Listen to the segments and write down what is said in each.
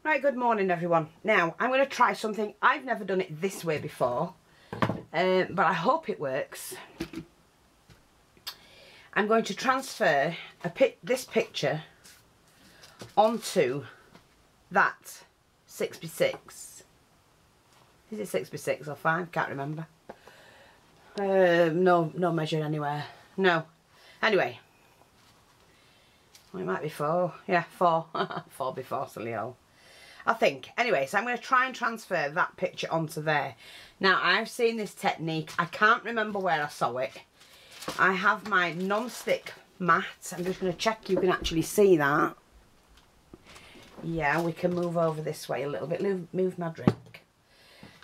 Right, good morning everyone. Now, I'm going to try something. I've never done it this way before, but I hope it works. I'm going to transfer this picture onto that 6x6. Is it 6x6 or 5? Can't remember. No measuring anywhere. No. Anyway. Well, it might be 4. Yeah, 4. 4 before silly hell. I think. Anyway, so I'm going to try and transfer that picture onto there. Now, I've seen this technique. I can't remember where I saw it. I have my non-stick mat. I'm just going to check you can actually see that. Yeah, we can move over this way a little bit. Move my drink.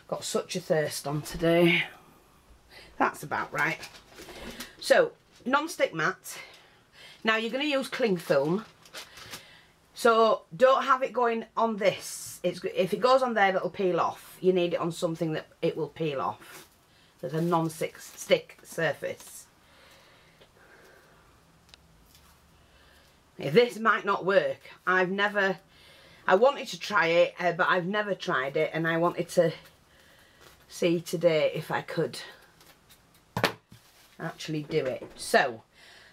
Got such a thirst on today. That's about right. So, non-stick mat. Now, you're going to use cling film. So don't have it going on this. If it goes on there, it'll peel off. You need it on something that it will peel off. There's a non-stick surface. This might not work. I wanted to try it, but I've never tried it, and I wanted to see today if I could actually do it. So,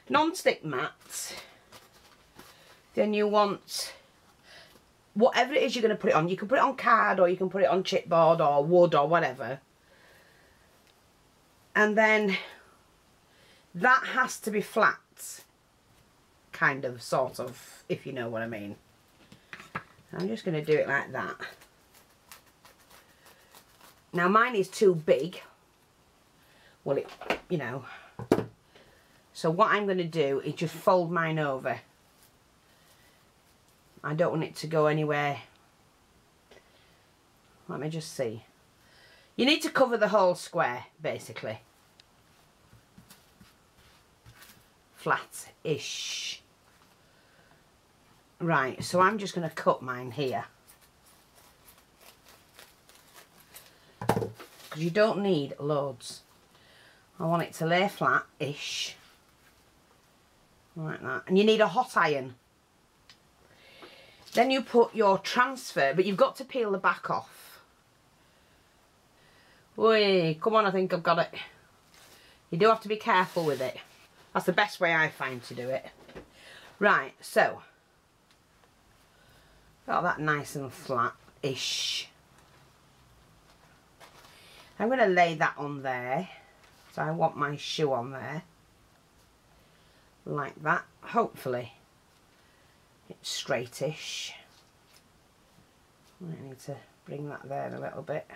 non-stick mat. Then you want whatever it is you're going to put it on. You can put it on card, or you can put it on chipboard or wood or whatever. And then that has to be flat, kind of, sort of, if you know what I mean. I'm just going to do it like that. Now mine is too big. Well, you know. So what I'm going to do is just fold mine over. I don't want it to go anywhere. Let me just see. You need to cover the whole square, basically. Flat-ish. Right, so I'm just going to cut mine here. Because you don't need loads. I want it to lay flat-ish. Like that. And you need a hot iron. Then you put your transfer, but you've got to peel the back off. Oi, come on, I think I've got it. You do have to be careful with it. That's the best way I find to do it. Right, so. Got that nice and flat-ish. I'm going to lay that on there. So I want my shoe on there. Like that, hopefully. It's straightish. I need to bring that there a little bit.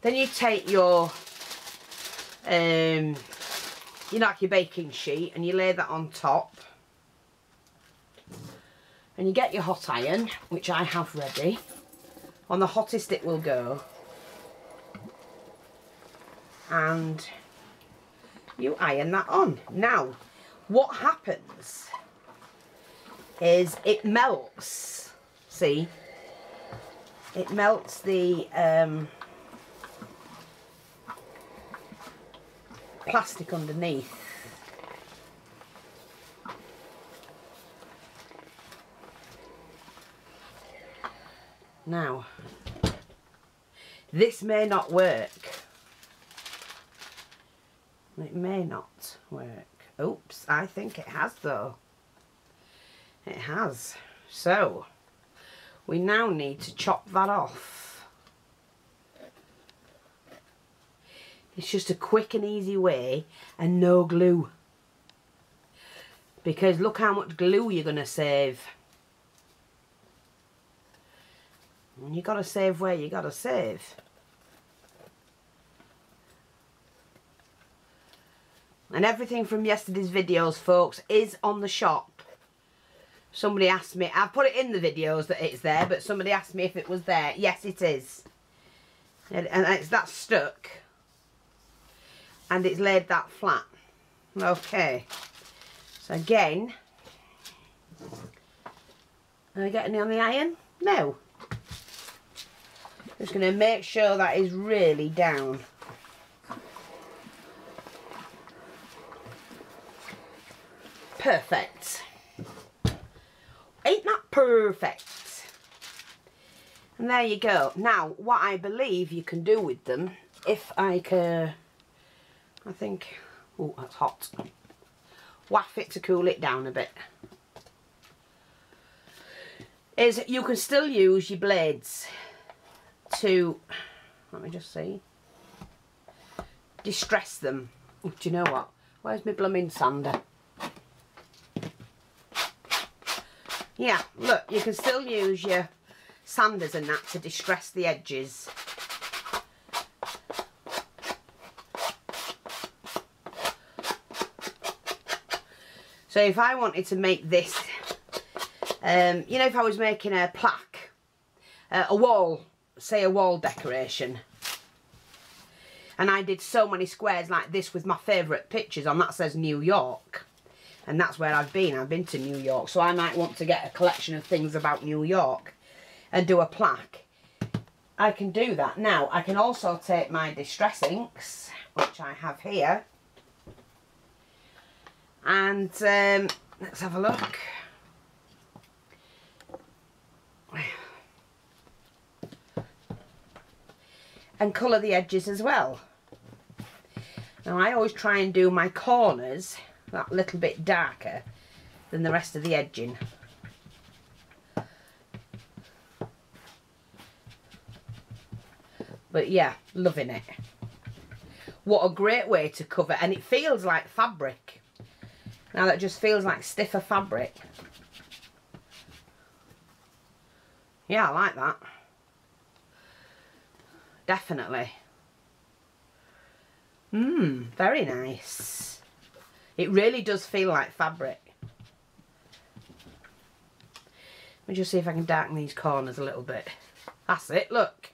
Then you take your, like your baking sheet, and you lay that on top. And you get your hot iron, which I have ready. On the hottest it will go. And you iron that on. Now, what happens is it melts. See, it melts the plastic underneath. Now, this may not work. It may not work. Oops, I think it has though. It has. So, we now need to chop that off. It's just a quick and easy way, and no glue. Because look how much glue you're going to save. And you got to save where you got to save. And everything from yesterday's videos, folks, is on the shop. Somebody asked me, I've put it in the videos that it's there, but somebody asked me if it was there. Yes, it is. And it's that stuck. And it's laid that flat. Okay. So again, are we getting any on the iron? No. Just going to make sure that is really down. Perfect. Ain't that perfect? And there you go. Now, what I believe you can do with them, if I can, I think, oh, that's hot. Waff it to cool it down a bit. Is you can still use your blades to, let me just see, distress them. Do you know what? Where's my blooming sander? Yeah, look, you can still use your sanders and that to distress the edges. So if I wanted to make this, you know, if I was making a plaque, a wall, say a wall decoration, and I did so many squares like this with my favourite pictures on, that says New York, and that's where I've been to New York, so I might want to get a collection of things about New York and do a plaque. I can do that. Now, I can also take my distress inks, which I have here, and let's have a look. And colour the edges as well. Now, I always try and do my corners that little bit darker than the rest of the edging. But yeah, loving it. What a great way to cover, and it feels like fabric. Now that just feels like stiffer fabric. Yeah, I like that. Definitely. Very nice. It really does feel like fabric. Let me just see if I can darken these corners a little bit. That's it, look.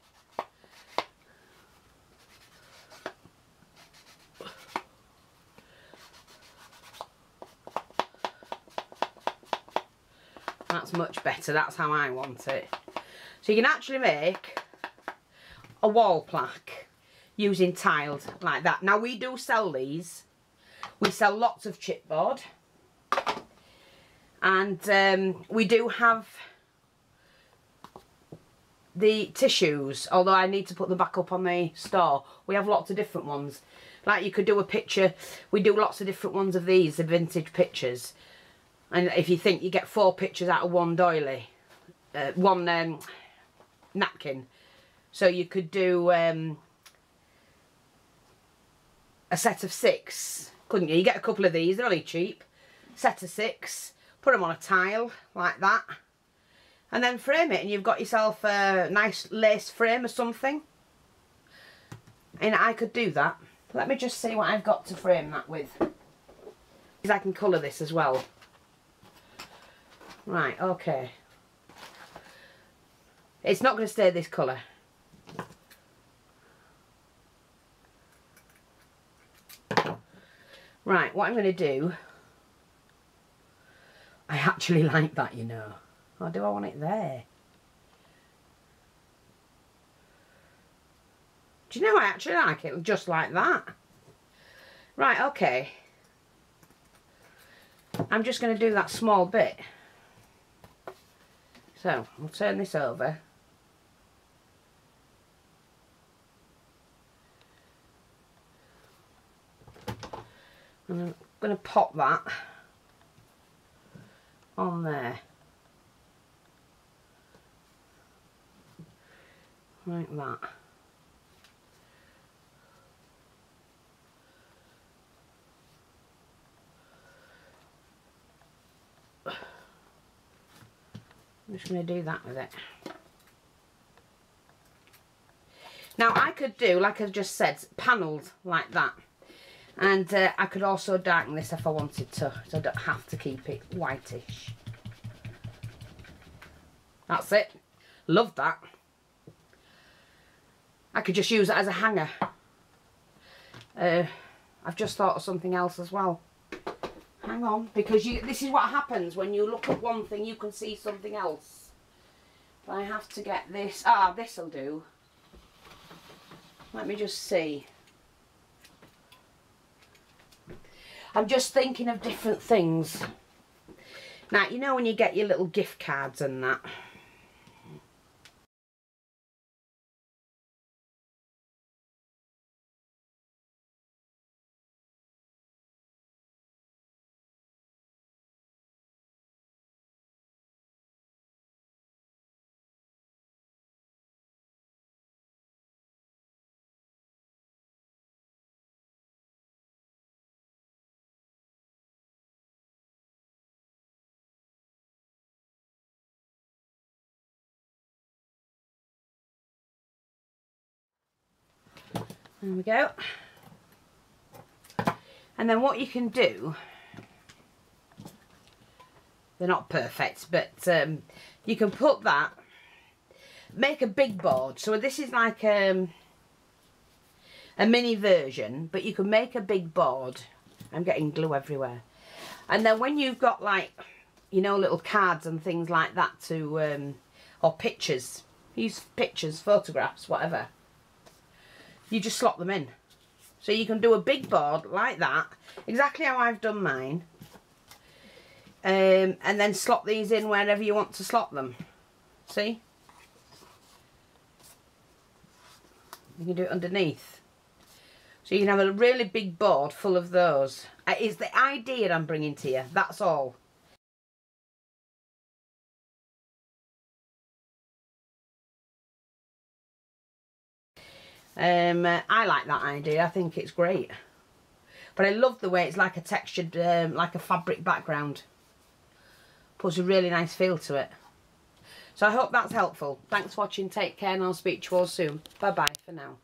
That's much better. That's how I want it. So you can actually make a wall plaque using tiles like that. Now, we do sell these. We sell lots of chipboard. And we do have the tissues, although I need to put them back up on the store. We have lots of different ones. Like, you could do a picture. We do lots of different ones of these, the vintage pictures. And if you think you get 4 pictures out of one doily, one napkin. So you could do a set of 6, couldn't you? You get a couple of these, they're only cheap. Set of 6, put them on a tile like that, and then frame it, and you've got yourself a nice lace frame or something. And I could do that. Let me just see what I've got to frame that with, because I can colour this as well. Right, okay. It's not going to stay this colour. Right, what I'm going to do, I actually like that, you know. Or do I want it there? Do you know, I actually like it just like that. Right, okay. I'm just going to do that small bit. So, I'll turn this over. And I'm going to pop that on there. Like that. I'm just going to do that with it. Now, I could do, like I just said, panelled like that. And I could also darken this if I wanted to, so I don't have to keep it whitish. That's it. Love that. I could just use it as a hanger. I've just thought of something else as well. Hang on, because this is what happens when you look at one thing, you can see something else. But I have to get this. Ah, this'll do. Let me just see. I'm just thinking of different things. Now, you know when you get your little gift cards and that, There we go. And then what you can do, they're not perfect, but you can put that, make a big board. So this is like a mini version, but you can make a big board. I'm getting glue everywhere. And then when you've got, like, you know, little cards and things like that to, or pictures, use pictures, photographs, whatever, you just slot them in. So you can do a big board like that, exactly how I've done mine, and then slot these in wherever you want to slot them. See? You can do it underneath. So you can have a really big board full of those. It's the idea I'm bringing to you, that's all. I like that idea. I think it's great. But I love the way it's like a textured, like a fabric background. Puts a really nice feel to it. So I hope that's helpful. Thanks for watching. Take care and I'll speak to you all soon. Bye bye for now.